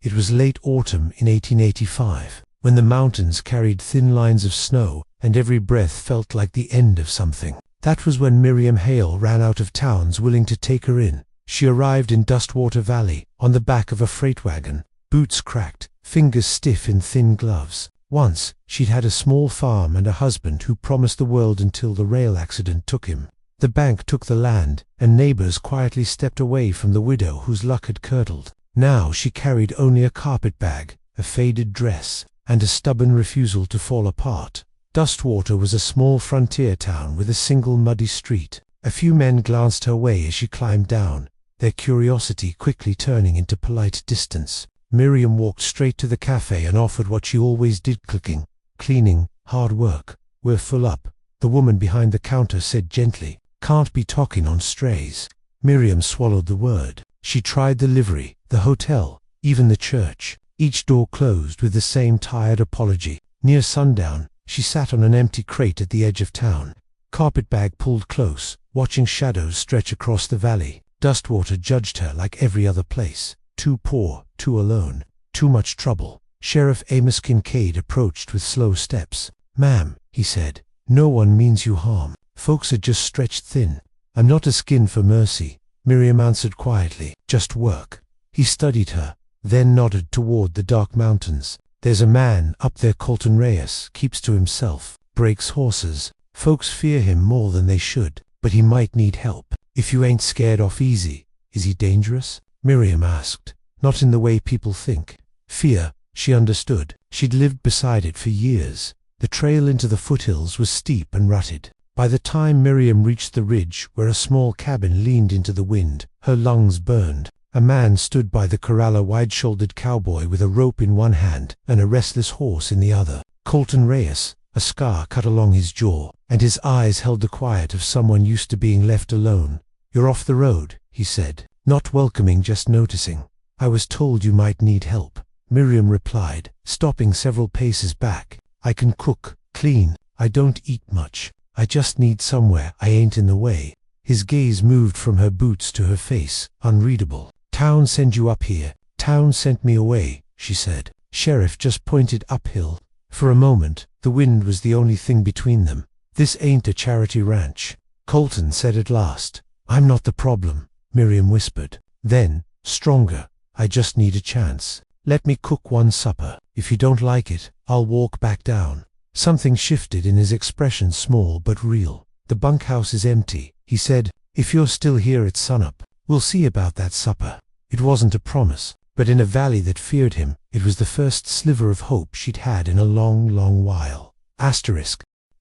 It was late autumn in 1885, when the mountains carried thin lines of snow and every breath felt like the end of something. That was when Miriam Hale ran out of towns willing to take her in. She arrived in Dustwater Valley on the back of a freight wagon, boots cracked, fingers stiff in thin gloves. Once, she'd had a small farm and a husband who promised the world until the rail accident took him. The bank took the land, and neighbors quietly stepped away from the widow whose luck had curdled. Now she carried only a carpet bag, a faded dress, and a stubborn refusal to fall apart. Dustwater was a small frontier town with a single muddy street. A few men glanced her way as she climbed down, their curiosity quickly turning into polite distance. Miriam walked straight to the cafe and offered what she always did: cooking, cleaning, hard work. "We're full up," the woman behind the counter said gently. "Can't be talking on strays." Miriam swallowed the word. She tried the livery, the hotel, even the church. Each door closed with the same tired apology. Near sundown, she sat on an empty crate at the edge of town, carpetbag pulled close, watching shadows stretch across the valley. Dustwater judged her like every other place. Too poor, too alone, too much trouble. Sheriff Amos Kincaid approached with slow steps. "Ma'am," he said, "no one means you harm. Folks are just stretched thin." "I'm not a skin for mercy," Miriam answered quietly. "Just work." He studied her, then nodded toward the dark mountains. "There's a man up there, Colton Reyes, keeps to himself, breaks horses. Folks fear him more than they should, but he might need help. If you ain't scared off easy." "Is he dangerous?" Miriam asked. "Not in the way people think." Fear, she understood. She'd lived beside it for years. The trail into the foothills was steep and rutted. By the time Miriam reached the ridge where a small cabin leaned into the wind, her lungs burned. A man stood by the corral, a wide-shouldered cowboy with a rope in one hand and a restless horse in the other. Colton Reyes, a scar cut along his jaw, and his eyes held the quiet of someone used to being left alone. "You're off the road," he said, not welcoming, just noticing. "I was told you might need help," Miriam replied, stopping several paces back. "I can cook, clean, I don't eat much. I just need somewhere I ain't in the way." His gaze moved from her boots to her face, unreadable. "Town sent you up here." "Town sent me away," she said. Sheriff just pointed uphill. For a moment, the wind was the only thing between them. "This ain't a charity ranch," Colton said at last. "I'm not the problem," Miriam whispered. Then, stronger, "I just need a chance. Let me cook one supper. If you don't like it, I'll walk back down." Something shifted in his expression, small but real. "The bunkhouse is empty," he said. "If you're still here at sunup, we'll see about that supper." It wasn't a promise, but in a valley that feared him, it was the first sliver of hope she'd had in a long, long while.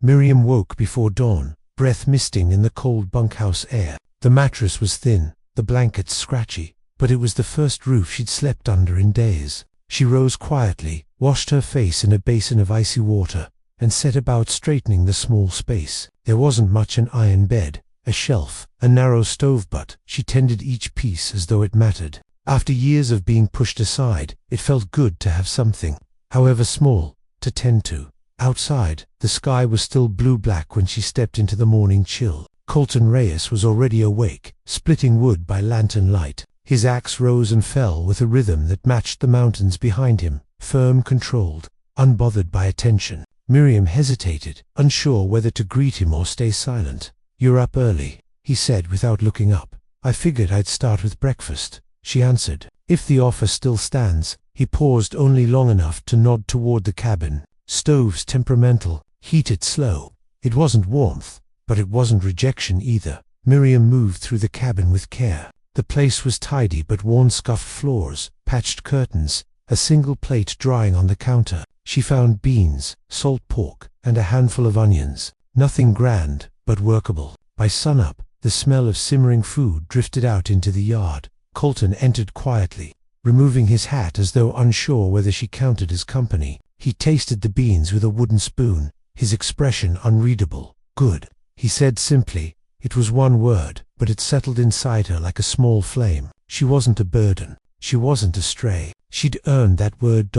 Miriam woke before dawn, breath misting in the cold bunkhouse air. The mattress was thin, the blankets scratchy, but it was the first roof she'd slept under in days. She rose quietly, washed her face in a basin of icy water, and set about straightening the small space. There wasn't much: an iron bed, a shelf, a narrow stove, but she tended each piece as though it mattered. After years of being pushed aside, it felt good to have something, however small, to tend to. Outside, the sky was still blue-black when she stepped into the morning chill. Colton Reyes was already awake, splitting wood by lantern light. His axe rose and fell with a rhythm that matched the mountains behind him, firm, controlled, unbothered by attention. Miriam hesitated, unsure whether to greet him or stay silent. "You're up early," he said without looking up. "I figured I'd start with breakfast," she answered. "If the offer still stands." He paused only long enough to nod toward the cabin. Stoves temperamental, heated slow. It wasn't warmth, but it wasn't rejection either. Miriam moved through the cabin with care. The place was tidy, but worn, scuffed floors, patched curtains, a single plate drying on the counter. She found beans, salt pork, and a handful of onions. Nothing grand, but workable. By sunup, the smell of simmering food drifted out into the yard. Colton entered quietly, removing his hat as though unsure whether she counted as company. He tasted the beans with a wooden spoon, his expression unreadable. "Good," he said simply. It was one word, but it settled inside her like a small flame. She wasn't a burden. She wasn't a stray. She'd earned that word.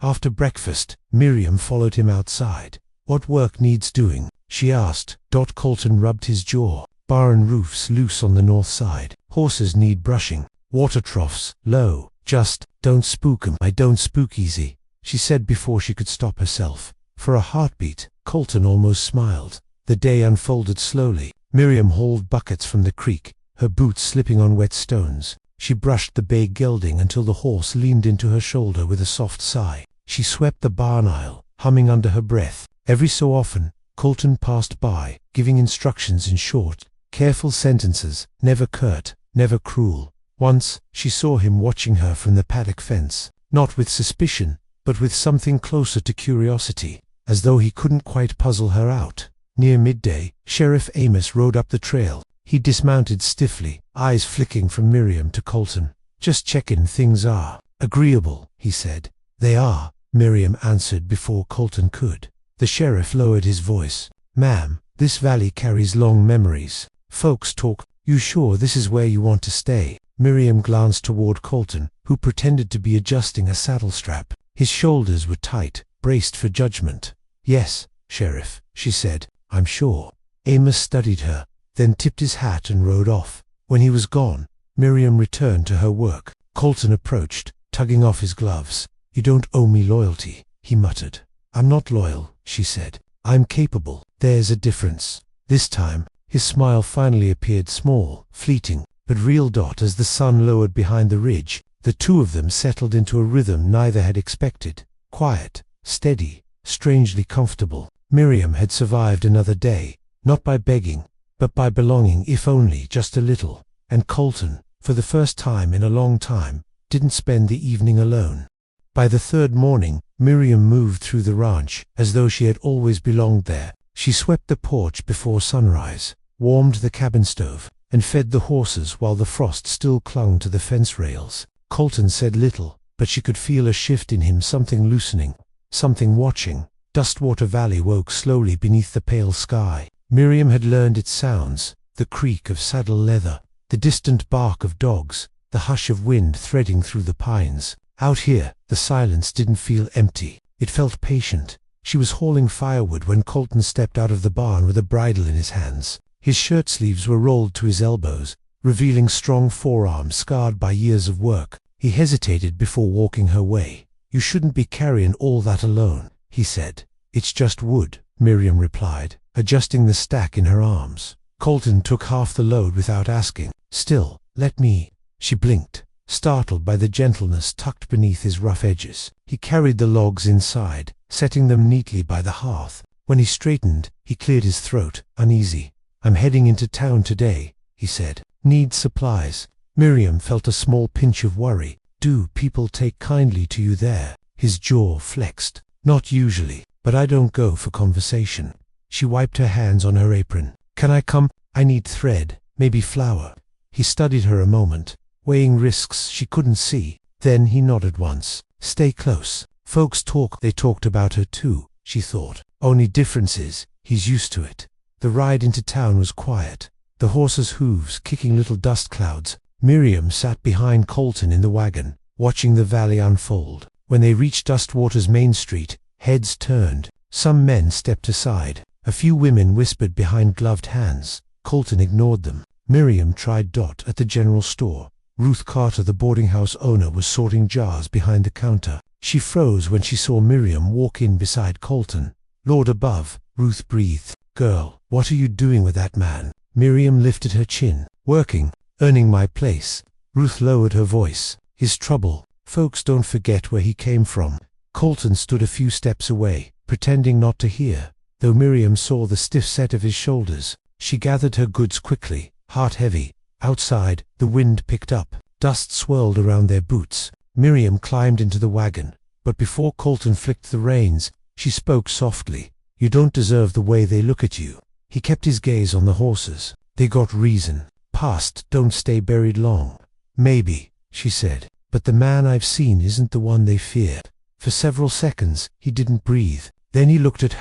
After breakfast, Miriam followed him outside. "What work needs doing?" she asked. Colton rubbed his jaw. "Barn roofs loose on the north side. Horses need brushing. Water troughs low. Just, don't spook 'em. I don't spook easy, she said before she could stop herself. For a heartbeat, Colton almost smiled. The day unfolded slowly. Miriam hauled buckets from the creek, her boots slipping on wet stones. She brushed the bay gelding until the horse leaned into her shoulder with a soft sigh. She swept the barn aisle, humming under her breath. Every so often, Colton passed by, giving instructions in short, careful sentences, never curt, never cruel. Once, she saw him watching her from the paddock fence, not with suspicion, but with something closer to curiosity, as though he couldn't quite puzzle her out. Near midday, Sheriff Amos rode up the trail. He dismounted stiffly, eyes flicking from Miriam to Colton. "Just checking things are agreeable," he said. "They are," Miriam answered before Colton could. The sheriff lowered his voice. "Ma'am, this valley carries long memories. Folks talk. You sure this is where you want to stay?" Miriam glanced toward Colton, who pretended to be adjusting a saddle strap. His shoulders were tight, braced for judgment. "Yes, Sheriff," she said, "I'm sure." Amos studied her, then tipped his hat and rode off. When he was gone, Miriam returned to her work. Colton approached, tugging off his gloves. "You don't owe me loyalty," he muttered. "I'm not loyal," she said. "I'm capable. There's a difference." This time, his smile finally appeared small, fleeting, but real. As the sun lowered behind the ridge, the two of them settled into a rhythm neither had expected. Quiet, steady, strangely comfortable. Miriam had survived another day, not by begging, but by belonging, if only just a little. And Colton, for the first time in a long time, didn't spend the evening alone. By the third morning, Miriam moved through the ranch as though she had always belonged there. She swept the porch before sunrise, warmed the cabin stove, and fed the horses while the frost still clung to the fence rails. Colton said little, but she could feel a shift in him, something loosening, something watching. Dustwater Valley woke slowly beneath the pale sky. Miriam had learned its sounds, the creak of saddle leather, the distant bark of dogs, the hush of wind threading through the pines. Out here, the silence didn't feel empty. It felt patient. She was hauling firewood when Colton stepped out of the barn with a bridle in his hands. His shirt sleeves were rolled to his elbows, revealing strong forearms scarred by years of work. He hesitated before walking her way. "You shouldn't be carrying all that alone," he said. "It's just wood," Miriam replied, adjusting the stack in her arms. Colton took half the load without asking. "Still, let me." She blinked, startled by the gentleness tucked beneath his rough edges. He carried the logs inside, setting them neatly by the hearth. When he straightened, he cleared his throat, uneasy. "I'm heading into town today," he said. "Need supplies." Miriam felt a small pinch of worry. "Do people take kindly to you there?" His jaw flexed. "Not usually, but I don't go for conversation." She wiped her hands on her apron. "Can I come? I need thread, maybe flour." He studied her a moment, weighing risks she couldn't see. Then he nodded once. "Stay close. Folks talk." They talked about her too, she thought. Only difference is, he's used to it. The ride into town was quiet, the horses' hooves kicking little dust clouds. Miriam sat behind Colton in the wagon, watching the valley unfold. When they reached Dustwater's main street, heads turned. Some men stepped aside. A few women whispered behind gloved hands. Colton ignored them. Miriam tried Dot at the general store. Ruth Carter, the boarding house owner, was sorting jars behind the counter. She froze when she saw Miriam walk in beside Colton. "Lord above," Ruth breathed. "Girl, what are you doing with that man?" Miriam lifted her chin. "Working, earning my place." Ruth lowered her voice. "His trouble. Folks don't forget where he came from." Colton stood a few steps away, pretending not to hear. Though Miriam saw the stiff set of his shoulders, she gathered her goods quickly, heart heavy. Outside, the wind picked up. Dust swirled around their boots. Miriam climbed into the wagon, but before Colton flicked the reins, she spoke softly. "You don't deserve the way they look at you." He kept his gaze on the horses. "They got reason. Past don't stay buried long." "Maybe," she said, "but the man I've seen isn't the one they fear." For several seconds, he didn't breathe. Then he looked at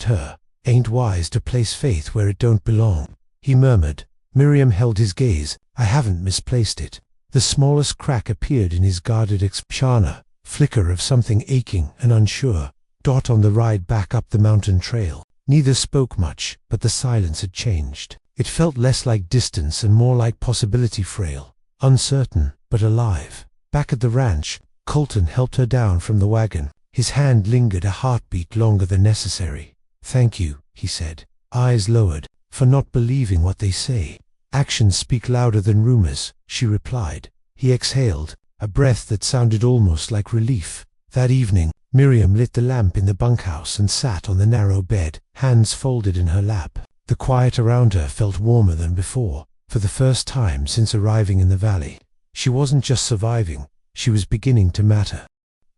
her. "Ain't wise to place faith where it don't belong," he murmured. Miriam held his gaze. "I haven't misplaced it." The smallest crack appeared in his guarded expression, flicker of something aching and unsure. Dot on the ride back up the mountain trail. Neither spoke much, but the silence had changed. It felt less like distance and more like possibility, frail, uncertain, but alive. Back at the ranch, Colton helped her down from the wagon. His hand lingered a heartbeat longer than necessary. "Thank you," he said, eyes lowered, "for not believing what they say." "Actions speak louder than rumors," she replied. He exhaled, a breath that sounded almost like relief. That evening, Miriam lit the lamp in the bunkhouse and sat on the narrow bed, hands folded in her lap. The quiet around her felt warmer than before, for the first time since arriving in the valley. She wasn't just surviving, she was beginning to matter.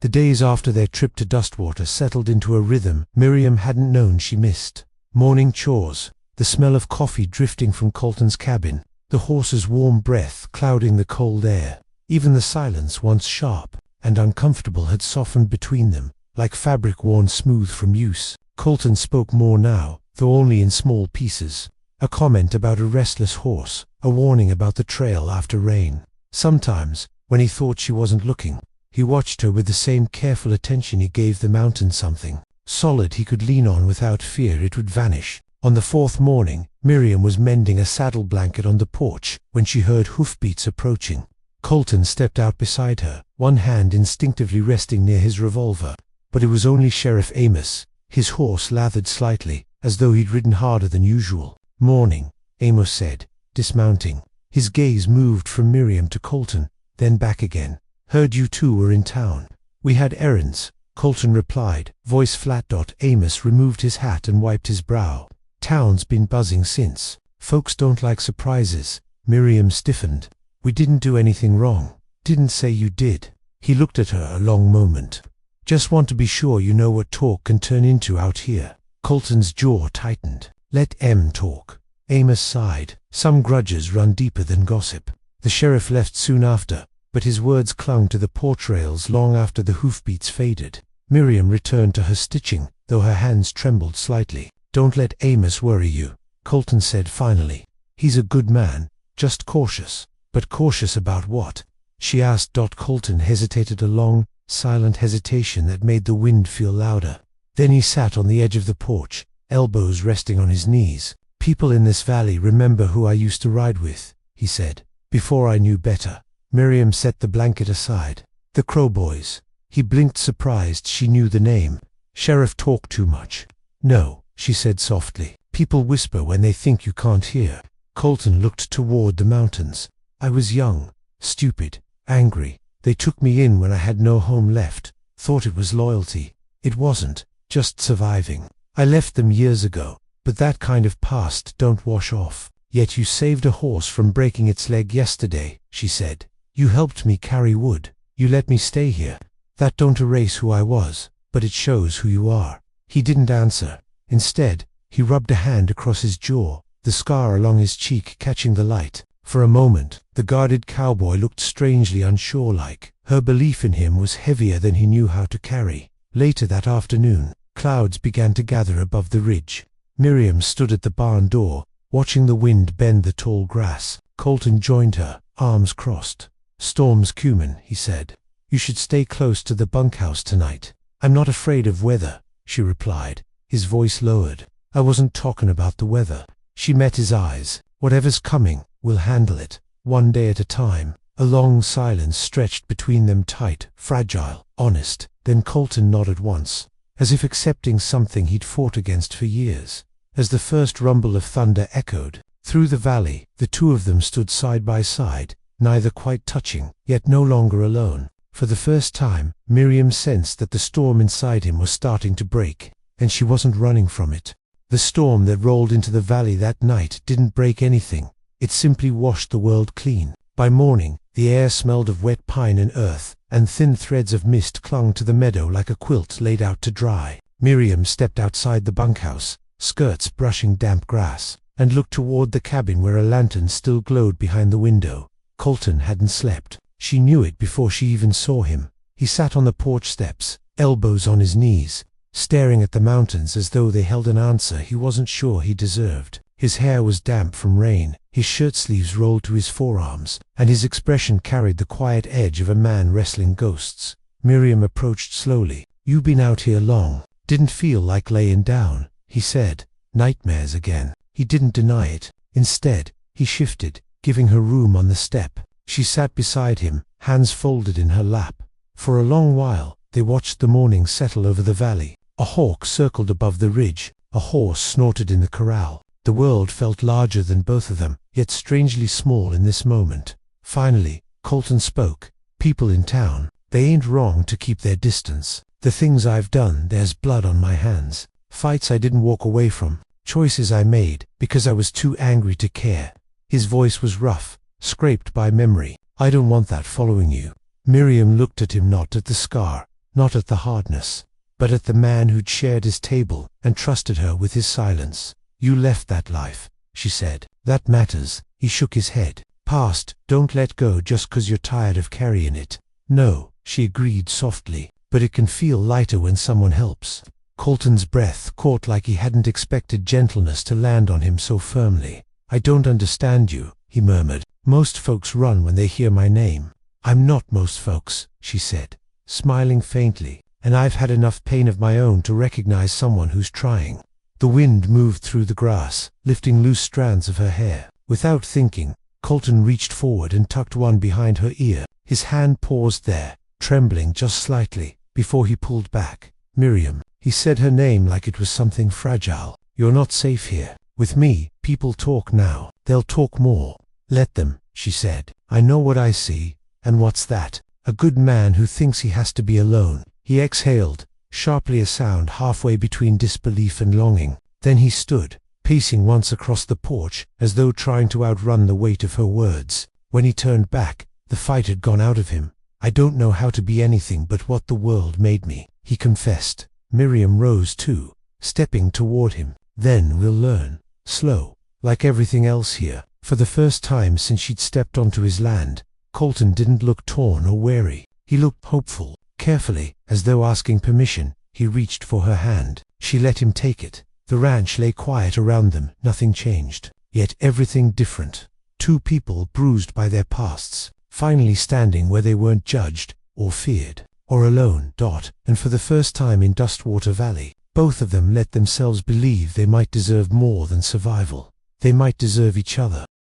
The days after their trip to Dustwater settled into a rhythm Miriam hadn't known she missed. Morning chores, the smell of coffee drifting from Colton's cabin, the horse's warm breath clouding the cold air. Even the silence, once sharp and uncomfortable, had softened between them, like fabric worn smooth from use. Colton spoke more now, though only in small pieces. A comment about a restless horse, a warning about the trail after rain. Sometimes, when he thought she wasn't looking, he watched her with the same careful attention he gave the mountain, something solid he could lean on without fear it would vanish. On the fourth morning, Miriam was mending a saddle blanket on the porch when she heard hoofbeats approaching. Colton stepped out beside her, one hand instinctively resting near his revolver. But it was only Sheriff Amos. His horse lathered slightly, as though he'd ridden harder than usual. "Morning," Amos said, dismounting. His gaze moved from Miriam to Colton, then back again. "Heard you two were in town." "We had errands," Colton replied, voice flat. Amos removed his hat and wiped his brow. "Town's been buzzing since. Folks don't like surprises." Miriam stiffened. "We didn't do anything wrong." "Didn't say you did." He looked at her a long moment. "Just want to be sure you know what talk can turn into out here." Colton's jaw tightened. "Let M talk." Amos sighed. "Some grudges run deeper than gossip." The sheriff left soon after, but his words clung to the porch rails long after the hoofbeats faded. Miriam returned to her stitching, though her hands trembled slightly. "Don't let Amos worry you," Colton said finally. "He's a good man, just cautious." "But cautious about what?" she asked. Colton hesitated, a long, silent hesitation that made the wind feel louder. Then he sat on the edge of the porch, elbows resting on his knees. "People in this valley remember who I used to ride with," he said, "before I knew better." Miriam set the blanket aside. "The Crow Boys." He blinked, surprised she knew the name. "Sheriff talk too much?" "No," she said softly. "People whisper when they think you can't hear." Colton looked toward the mountains. "I was young, stupid, angry. They took me in when I had no home left, thought it was loyalty. It wasn't, just surviving. I left them years ago, but that kind of past don't wash off." "Yet you saved a horse from breaking its leg yesterday," she said. "You helped me carry wood. You let me stay here. That don't erase who I was, but it shows who you are." He didn't answer. Instead, he rubbed a hand across his jaw, the scar along his cheek catching the light. For a moment, the guarded cowboy looked strangely unsure-like. Her belief in him was heavier than he knew how to carry. Later that afternoon, clouds began to gather above the ridge. Miriam stood at the barn door, watching the wind bend the tall grass. Colton joined her, arms crossed. "Storm's cumin," he said. "You should stay close to the bunkhouse tonight." "I'm not afraid of weather," she replied, his voice lowered. "I wasn't talking about the weather." She met his eyes. "Whatever's coming, we'll handle it, one day at a time." A long silence stretched between them, tight, fragile, honest. Then Colton nodded once, as if accepting something he'd fought against for years. As the first rumble of thunder echoed through the valley, the two of them stood side by side, neither quite touching, yet no longer alone. For the first time, Miriam sensed that the storm inside him was starting to break, and she wasn't running from it. The storm that rolled into the valley that night didn't break anything. It simply washed the world clean. By morning, the air smelled of wet pine and earth, and thin threads of mist clung to the meadow like a quilt laid out to dry. Miriam stepped outside the bunkhouse, skirts brushing damp grass, and looked toward the cabin where a lantern still glowed behind the window. Colton hadn't slept. She knew it before she even saw him. He sat on the porch steps, elbows on his knees, staring at the mountains as though they held an answer he wasn't sure he deserved. His hair was damp from rain, his shirt sleeves rolled to his forearms, and his expression carried the quiet edge of a man wrestling ghosts. Miriam approached slowly. "You been out here long?" "Didn't feel like laying down," he said. "Nightmares again." He didn't deny it. Instead, he shifted, giving her room on the step. She sat beside him, hands folded in her lap. For a long while, they watched the morning settle over the valley. A hawk circled above the ridge, a horse snorted in the corral. The world felt larger than both of them, yet strangely small in this moment. Finally, Colton spoke. "People in town, they ain't wrong to keep their distance. The things I've done, there's blood on my hands. Fights I didn't walk away from, choices I made because I was too angry to care." His voice was rough, scraped by memory. "I don't want that following you." Miriam looked at him, not at the scar, not at the hardness, but at the man who'd shared his table and trusted her with his silence. "You left that life," she said. "That matters." He shook his head. "Past, don't let go just 'cause you're tired of carrying it." "No," she agreed softly, "but it can feel lighter when someone helps." Colton's breath caught like he hadn't expected gentleness to land on him so firmly. "I don't understand you," he murmured. "Most folks run when they hear my name." "I'm not most folks," she said, smiling faintly, "and I've had enough pain of my own to recognize someone who's trying." The wind moved through the grass, lifting loose strands of her hair. Without thinking, Colton reached forward and tucked one behind her ear. His hand paused there, trembling just slightly, before he pulled back. "Miriam," he said her name like it was something fragile. "You're not safe here. With me, people talk now. They'll talk more." "Let them," she said. "I know what I see, and what's that? A good man who thinks he has to be alone." He exhaled, sharply, a sound halfway between disbelief and longing. Then he stood, pacing once across the porch, as though trying to outrun the weight of her words. When he turned back, the fight had gone out of him. "I don't know how to be anything but what the world made me," he confessed. Miriam rose too, stepping toward him. "Then we'll learn. Slow, like everything else here." For the first time since she'd stepped onto his land, Colton didn't look torn or weary. He looked hopeful. Carefully, as though asking permission, he reached for her hand. She let him take it. The ranch lay quiet around them, nothing changed. Yet everything different. Two people bruised by their pasts, finally standing where they weren't judged, or feared, or alone. And for the first time in Dustwater Valley, both of them let themselves believe they might deserve more than survival. They might deserve each other.